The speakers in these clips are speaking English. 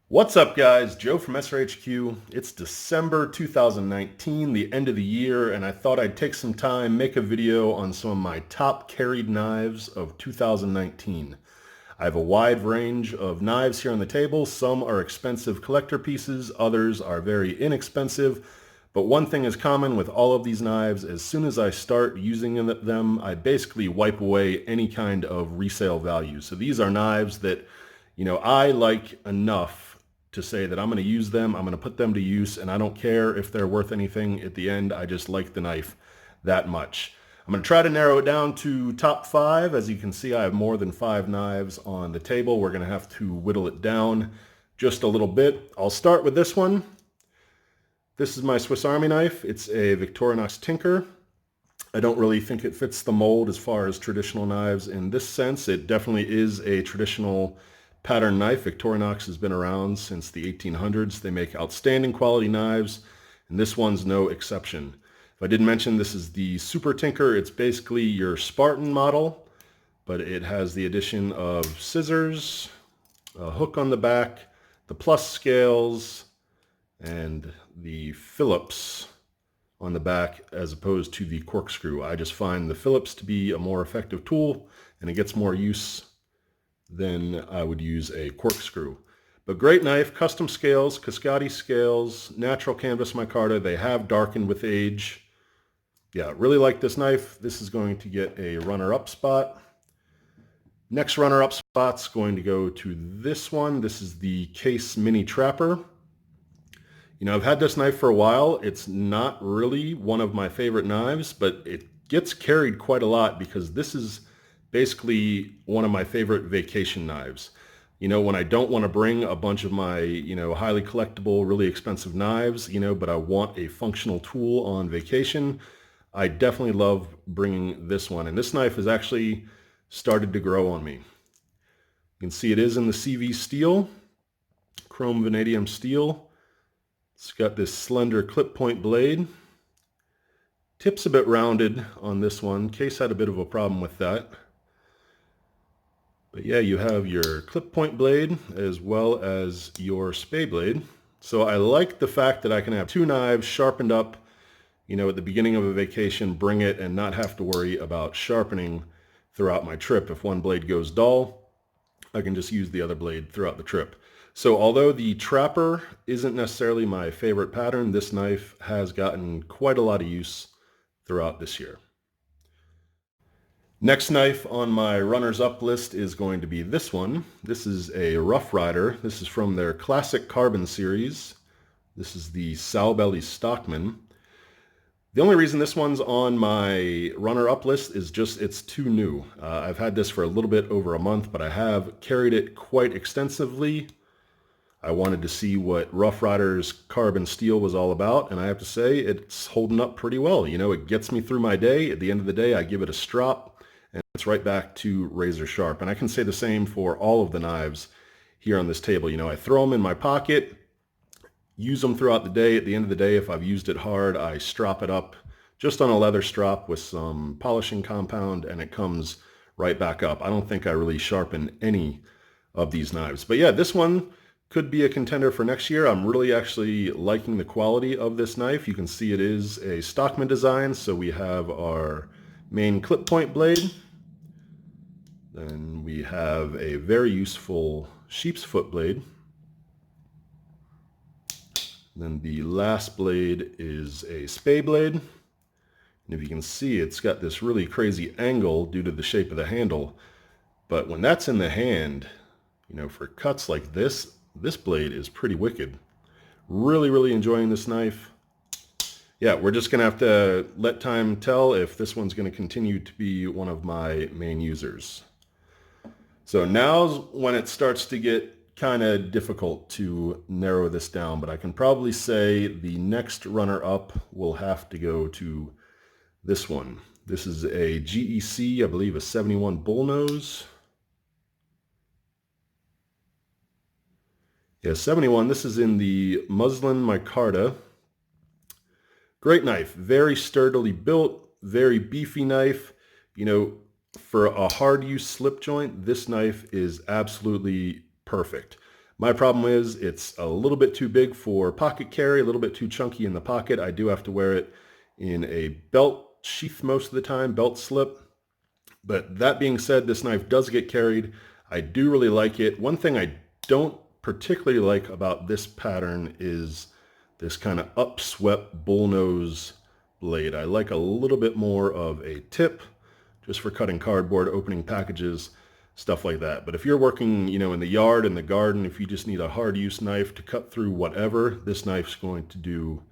What's up, guys? Joe from SRHQ. It's December 2019, the end of the year, and I thought I'd take some time, make a video on some of my top carried knives of 2019. I have a wide range of knives here on the table. Some are expensive collector pieces, others are very inexpensive. But one thing is common with all of these knives: as soon as I start using them, I basically wipe away any kind of resale value. So these are knives that, I like enough to say that I'm going to use them, I'm going to put them to use, and I don't care if they're worth anything at the end. I just like the knife that much. I'm going to try to narrow it down to top 5. As you can see, I have more than 5 knives on the table. We're going to have to whittle it down just a little bit. I'll start with this one. This is my Swiss Army knife. It's a Victorinox Tinker. I don't really think it fits the mold as far as traditional knives in this sense. It definitely is a traditional pattern knife. Victorinox has been around since the 1800s. They make outstanding quality knives, and this one's no exception. If I didn't mention, this is the Super Tinker. It's basically your Spartan model, but it has the addition of scissors, a hook on the back, the plus scales, and the Phillips on the back as opposed to the corkscrew. I just find the Phillips to be a more effective tool, and it gets more use than I would use a corkscrew. But great knife, custom scales, Cascadi scales, natural canvas micarta. They have darkened with age. Yeah, really like this knife. This is going to get a runner-up spot. Next runner-up spot's going to go to this one. This is the Case Mini Trapper. I've had this knife for a while. It's not really one of my favorite knives, but it gets carried quite a lot because this is basically one of my favorite vacation knives. When I don't want to bring a bunch of my, highly collectible, really expensive knives, but I want a functional tool on vacation, I definitely love bringing this one. And this knife has actually started to grow on me. You can see it is in the CV steel, chrome vanadium steel. It's got this slender clip point blade. Tip's a bit rounded on this one. Case had a bit of a problem with that. But yeah, you have your clip point blade as well as your spay blade. So I like the fact that I can have 2 knives sharpened up, at the beginning of a vacation, bring it and not have to worry about sharpening throughout my trip. If one blade goes dull, I can just use the other blade throughout the trip. So although the Trapper isn't necessarily my favorite pattern, this knife has gotten quite a lot of use throughout this year. Next knife on my runners-up list is going to be this one. This is a Rough Rider. This is from their Classic Carbon series. This is the Sow Belly Stockman. The only reason this one's on my runner-up list is just it's too new. I've had this for a little bit over a month, but I have carried it quite extensively. I wanted to see what Rough Rider's carbon steel was all about, and I have to say it's holding up pretty well. It gets me through my day. At the end of the day, I give it a strop, and it's right back to razor sharp. And I can say the same for all of the knives here on this table. I throw them in my pocket, use them throughout the day. At the end of the day, if I've used it hard, I strop it up just on a leather strop with some polishing compound, and it comes right back up. I don't think I really sharpen any of these knives. But yeah, this one could be a contender for next year. I'm really actually liking the quality of this knife. You can see it is a Stockman design. So we have our main clip point blade. Then we have a very useful sheep's foot blade. Then the last blade is a spay blade. And if you can see, it's got this really crazy angle due to the shape of the handle. But when that's in the hand, for cuts like this blade is pretty wicked. Really, really enjoying this knife. Yeah, we're just going to have to let time tell if this one's going to continue to be one of my main users. So now's when it starts to get kind of difficult to narrow this down, but I can probably say the next runner-up will have to go to this one. This is a GEC, I believe a 71 bullnose. Yeah, 71. This is in the muslin micarta. Great knife, very sturdily built, very beefy knife. For a hard use slip joint, this knife is absolutely perfect. My problem is it's a little bit too big for pocket carry, a little bit too chunky in the pocket. I do have to wear it in a belt sheath most of the time, belt slip. But that being said, this knife does get carried. I do really like it. One thing I don't particularly like about this pattern is this kind of upswept bullnose blade. I like a little bit more of a tip just for cutting cardboard, opening packages, stuff like that. But if you're working, in the yard, in the garden, if you just need a hard use knife to cut through whatever, this knife's going to do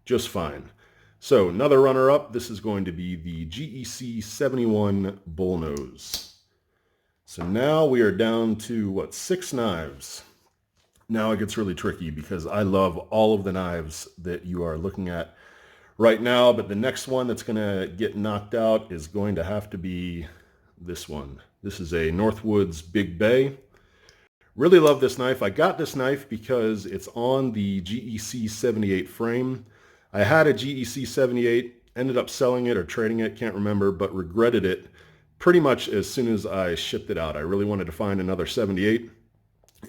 just fine. So another runner-up, this is going to be the GEC 71 bullnose. So now we are down to, 6 knives. Now it gets really tricky because I love all of the knives that you are looking at right now, but the next one that's going to get knocked out is going to have to be this one. This is a Northwoods Big Bay. Really love this knife. I got this knife because it's on the GEC 78 frame. I had a GEC 78, ended up selling it or trading it, can't remember, but regretted it pretty much as soon as I shipped it out. I really wanted to find another 78.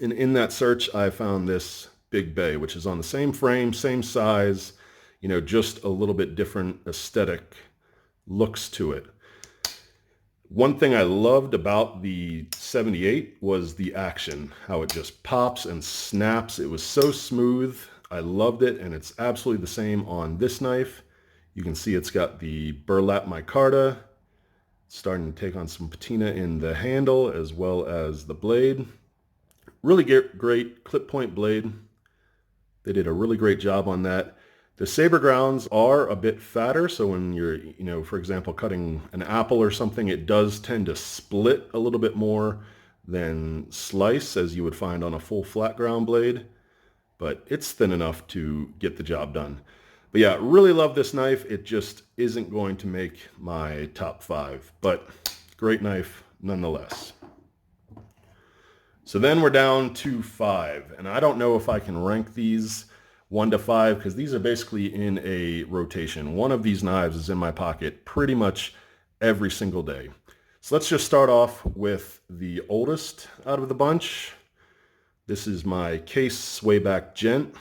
And in that search, I found this Big Bay, which is on the same frame, same size, just a little bit different aesthetic looks to it. One thing I loved about the 78 was the action, how it just pops and snaps. It was so smooth. I loved it, and it's absolutely the same on this knife. You can see it's got the burlap micarta, starting to take on some patina in the handle as well as the blade. Really great clip point blade. They did a really great job on that. The saber grounds are a bit fatter, so when you're, for example, cutting an apple or something, it does tend to split a little bit more than slice, as you would find on a full flat ground blade. But it's thin enough to get the job done. But yeah, really love this knife. It just isn't going to make my top 5, but great knife nonetheless. So then we're down to 5, and I don't know if I can rank these 1 to 5 because these are basically in a rotation. One of these knives is in my pocket pretty much every single day. So let's just start off with the oldest out of the bunch. This is my Sons Swayback Gent.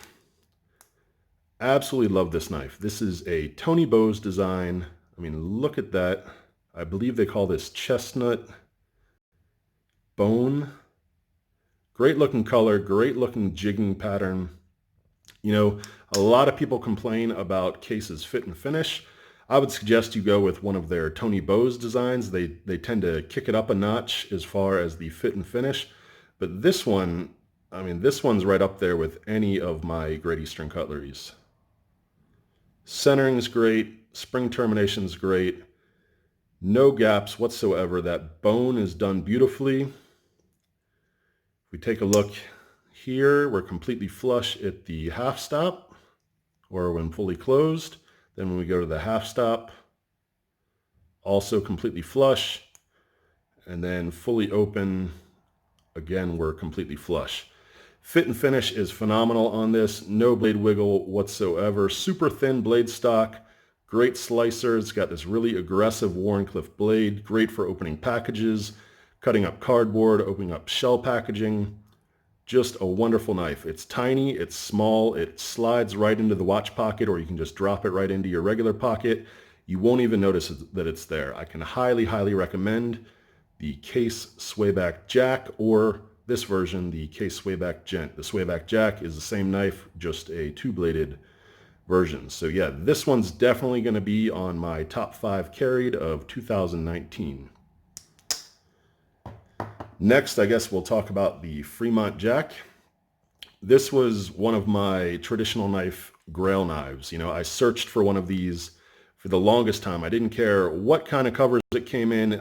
Absolutely love this knife. This is a Tony Bowes design. I mean, look at that. I believe they call this chestnut bone. Great looking color, great looking jigging pattern. A lot of people complain about Case's fit and finish. I would suggest you go with one of their Tony Bowes designs. They tend to kick it up a notch as far as the fit and finish. But this one, this one's right up there with any of my Great Eastern Cutleries. Centering's great, spring termination's great, no gaps whatsoever. That bone is done beautifully. If we take a look here, we're completely flush at the half stop, or when fully closed. Then when we go to the half stop, also completely flush, and then fully open, again, we're completely flush. Fit and finish is phenomenal on this. No blade wiggle whatsoever. Super thin blade stock. Great slicer. It's got this really aggressive Wharncliffe blade. Great for opening packages, cutting up cardboard, opening up shell packaging. Just a wonderful knife. It's tiny, it's small, it slides right into the watch pocket, or you can just drop it right into your regular pocket. You won't even notice that it's there. I can highly, highly recommend the Sons Swayback Jack, or this version, the Sons Swayback Gent. The Swayback Jack is the same knife, just a 2-bladed version. So yeah, this one's definitely going to be on my top 5 carried of 2019. Next, I guess we'll talk about the Freemont Jack. This was one of my traditional knife grail knives. I searched for one of these for the longest time. I didn't care what kind of covers it came in.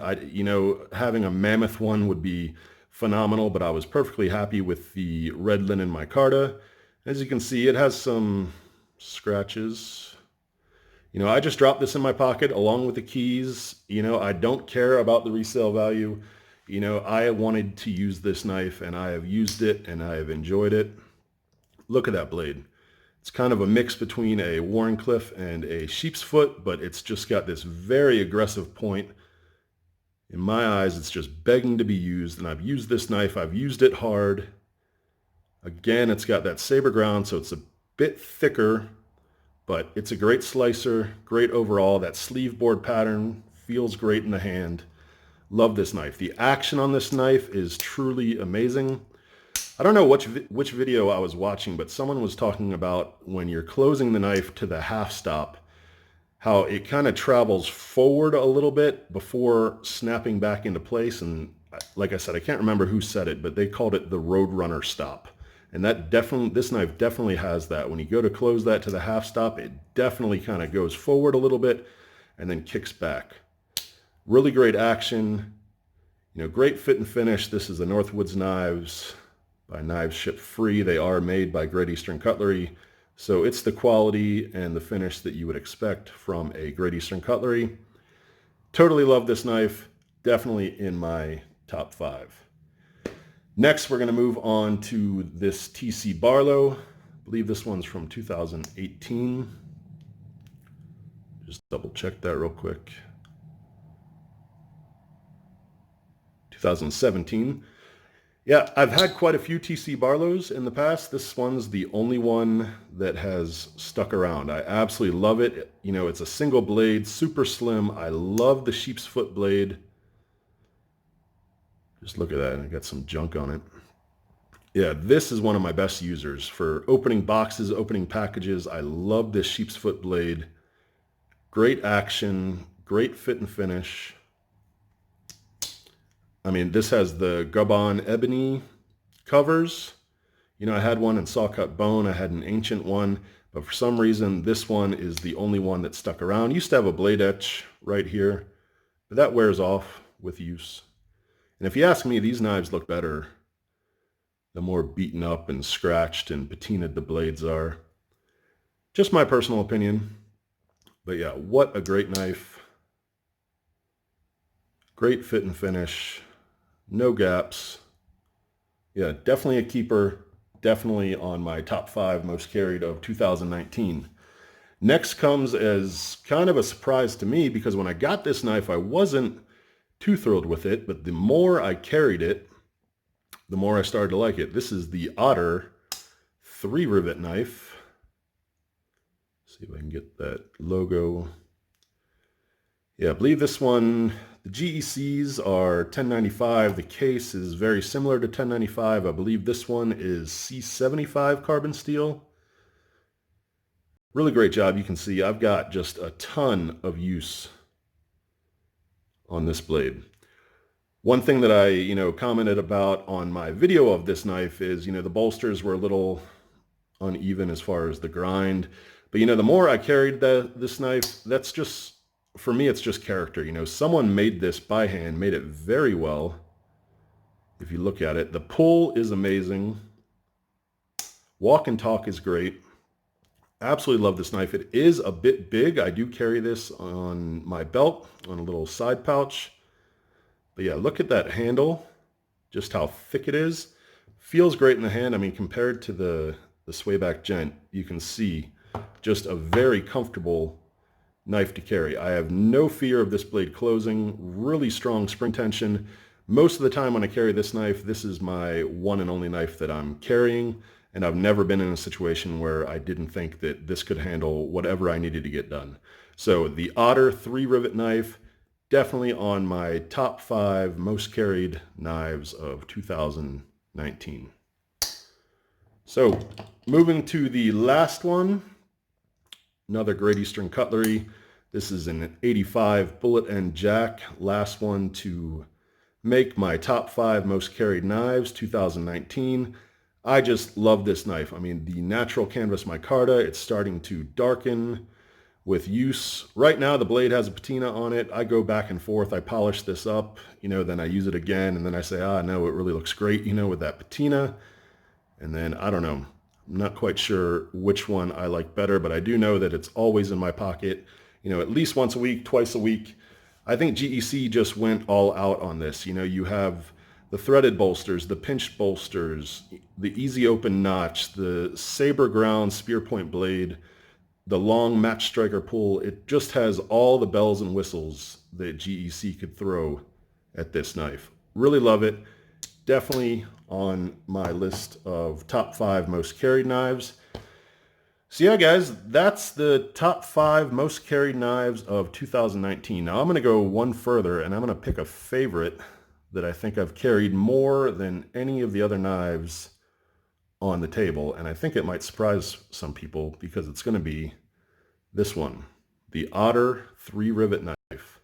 Having a mammoth one would be phenomenal, but I was perfectly happy with the red linen micarta. As you can see, it has some scratches. I just dropped this in my pocket along with the keys. I don't care about the resale value. I wanted to use this knife, and I have used it, and I have enjoyed it. Look at that blade. It's kind of a mix between a Wharncliffe and a sheep's foot, but it's just got this very aggressive point. In my eyes, it's just begging to be used, and I've used this knife. I've used it hard. Again, it's got that saber ground, so it's a bit thicker, but it's a great slicer, great overall. That sleeve board pattern feels great in the hand. Love this knife. The action on this knife is truly amazing. I don't know which video I was watching, but someone was talking about when you're closing the knife to the half stop, how it kind of travels forward a little bit before snapping back into place. And like I said, I can't remember who said it, but they called it the Roadrunner stop. And that this knife definitely has that. When you go to close that to the half stop, it definitely kind of goes forward a little bit and then kicks back. Really great action, great fit and finish. This is the Northwoods Knives by Knives Shipped Free. They are made by Great Eastern Cutlery. So it's the quality and the finish that you would expect from a Great Eastern Cutlery. Totally love this knife. Definitely in my top 5. Next, we're going to move on to this TC Barlow. I believe this one's from 2018. Just double check that real quick. 2017. Yeah, I've had quite a few TC Barlows in the past. This one's the only one that has stuck around. I absolutely love it. It's a single blade, super slim. I love the sheep's foot blade. Just look at that, I got some junk on it. Yeah, this is one of my best users for opening boxes, opening packages. I love this sheep's foot blade. Great action, great fit and finish. I mean, this has the Gabon ebony covers. I had one in saw cut bone. I had an ancient one, but for some reason, this one is the only one that stuck around. Used to have a blade etch right here, but that wears off with use. And if you ask me, these knives look better the more beaten up and scratched and patinaed the blades are. Just my personal opinion. But yeah, what a great knife. Great fit and finish. No gaps. Yeah, definitely a keeper. Definitely on my top 5 most carried of 2019. Next comes as kind of a surprise to me because when I got this knife, I wasn't too thrilled with it, but the more I carried it, the more I started to like it. This is the Otter 3 Rivet Knife. Let's see if I can get that logo. Yeah, I believe this one, the GECs are 1095. The case is very similar to 1095. I believe this one is C75 carbon steel. Really great job. You can see I've got just a ton of use on this blade. One thing that I, commented about on my video of this knife is, the bolsters were a little uneven as far as the grind. But, the more I carried this knife, that's just, for me, it's just character. Someone made this by hand, made it very well. If you look at it, the pull is amazing. Walk and talk is great. Absolutely love this knife. It is a bit big. I do carry this on my belt on a little side pouch. But yeah, look at that handle, just how thick it is. Feels great in the hand. I mean, compared to the Swayback Gent, you can see just a very comfortable knife to carry. I have no fear of this blade closing. Really strong spring tension. Most of the time when I carry this knife, this is my one and only knife that I'm carrying. And I've never been in a situation where I didn't think that this could handle whatever I needed to get done. So the Otter 3 Rivet Knife, definitely on my top 5 most carried knives of 2019. So moving to the last one, another Great Eastern Cutlery. This is an 85 bullet end jack, last one to make my top 5 most carried knives 2019. I just love this knife. I mean, the natural canvas micarta, it's starting to darken with use. Right now, the blade has a patina on it. I go back and forth. I polish this up, then I use it again, and then I say, no, it really looks great, with that patina. And then, I don't know. I'm not quite sure which one I like better, but I do know that it's always in my pocket, at least once a week, twice a week. I think GEC just went all out on this. You have the threaded bolsters, the pinched bolsters, the easy open notch, the saber ground spear point blade, the long match striker pull. It just has all the bells and whistles that GEC could throw at this knife. Really love it. definitely on my list of top 5 most carried knives. So yeah, guys, that's the top 5 most carried knives of 2019. Now I'm going to go one further, and I'm going to pick a favorite that I think I've carried more than any of the other knives on the table. And I think it might surprise some people because it's going to be this one, the Otter 3 Rivet Knife.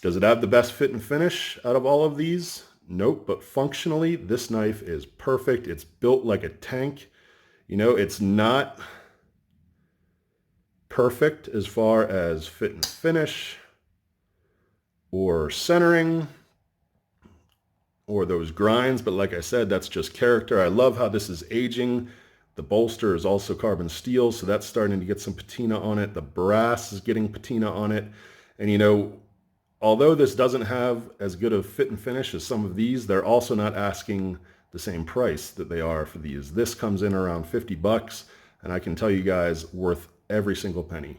Does it have the best fit and finish out of all of these? Nope, but functionally, this knife is perfect. It's built like a tank. You know, it's not perfect as far as fit and finish or centering or those grinds, but like I said, that's just character. I love how this is aging. The bolster is also carbon steel, so that's starting to get some patina on it. The brass is getting patina on it. And you know, although this doesn't have as good of fit and finish as some of these, they're also not asking the same price that they are for these. This comes in around 50 bucks, and I can tell you guys, worth every single penny.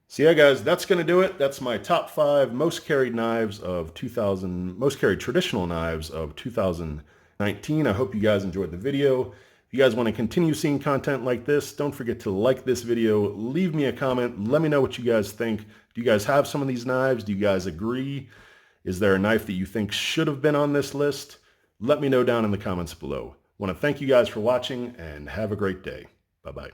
So yeah, guys, that's going to do it. That's my top 5 most carried knives of most carried traditional knives of 2019. I hope you guys enjoyed the video. If you guys want to continue seeing content like this, don't forget to like this video, leave me a comment, let me know what you guys think. Do you guys have some of these knives? Do you guys agree? Is there a knife that you think should have been on this list? Let me know down in the comments below. I want to thank you guys for watching, and have a great day. Bye-bye.